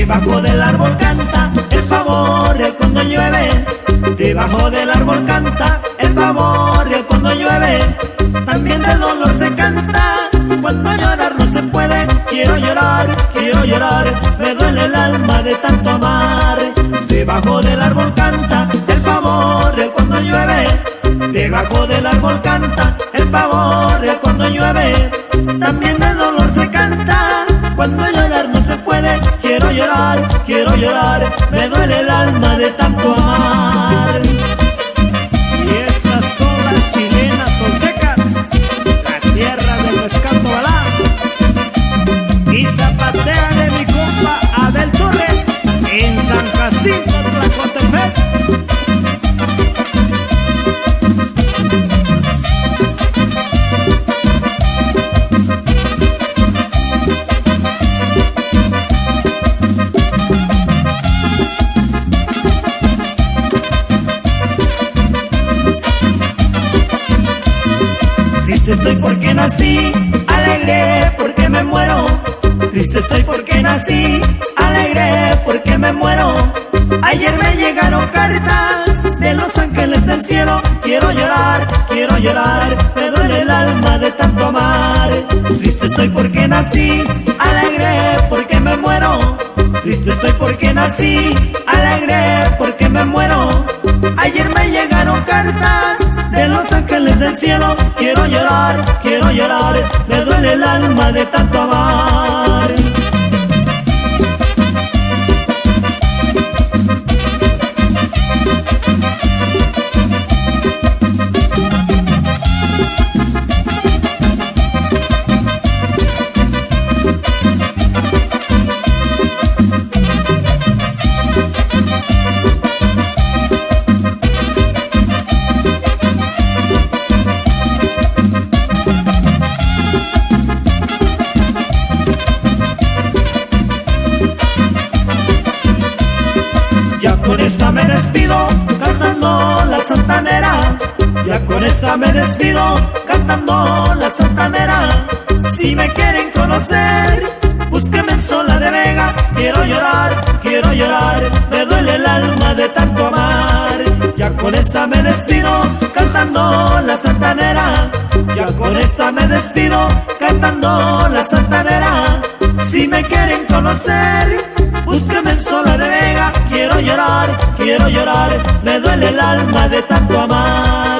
Debajo del árbol canta el pavo real cuando llueve. Debajo del árbol canta el pavo real cuando llueve. También de dolor se canta cuando llorar no se puede. Quiero llorar, me duele el alma de tanto amar. Debajo del árbol canta el pavo real cuando llueve. Debajo del árbol canta el pavo real cuando llueve. También de dolor se canta cuando llorar no se puede. Quiero llorar, me duele el alma de tanto amar. Y estas son las chilenas soltecas, la tierra del pescado balá. Y zapatea de mi compa Abel Torres en San Jacinto, Tlacotepec. Triste estoy porque nací, alegre porque me muero. Triste estoy porque nací, alegre porque me muero. Ayer me llegaron cartas de los ángeles del cielo. Quiero llorar, me duele el alma de tanto amar. Triste estoy porque nací, alegre porque me muero. Triste estoy porque nací, alegre porque me muero. Ayer me llegaron cartas de los ángeles del cielo. Quiero llorar, me duele el alma de tanto amar. Ya con esta me despido cantando la santanera. Ya con esta me despido cantando la santanera. Si me quieren conocer, búsquenme en Sola de Vega. Quiero llorar, me duele el alma de tanto amar. Ya con esta me despido cantando la santanera. Ya con esta me despido cantando la santanera. Si me quieren conocer, búsquenme en Sola de Vega. Quiero llorar, me duele el alma de tanto amar.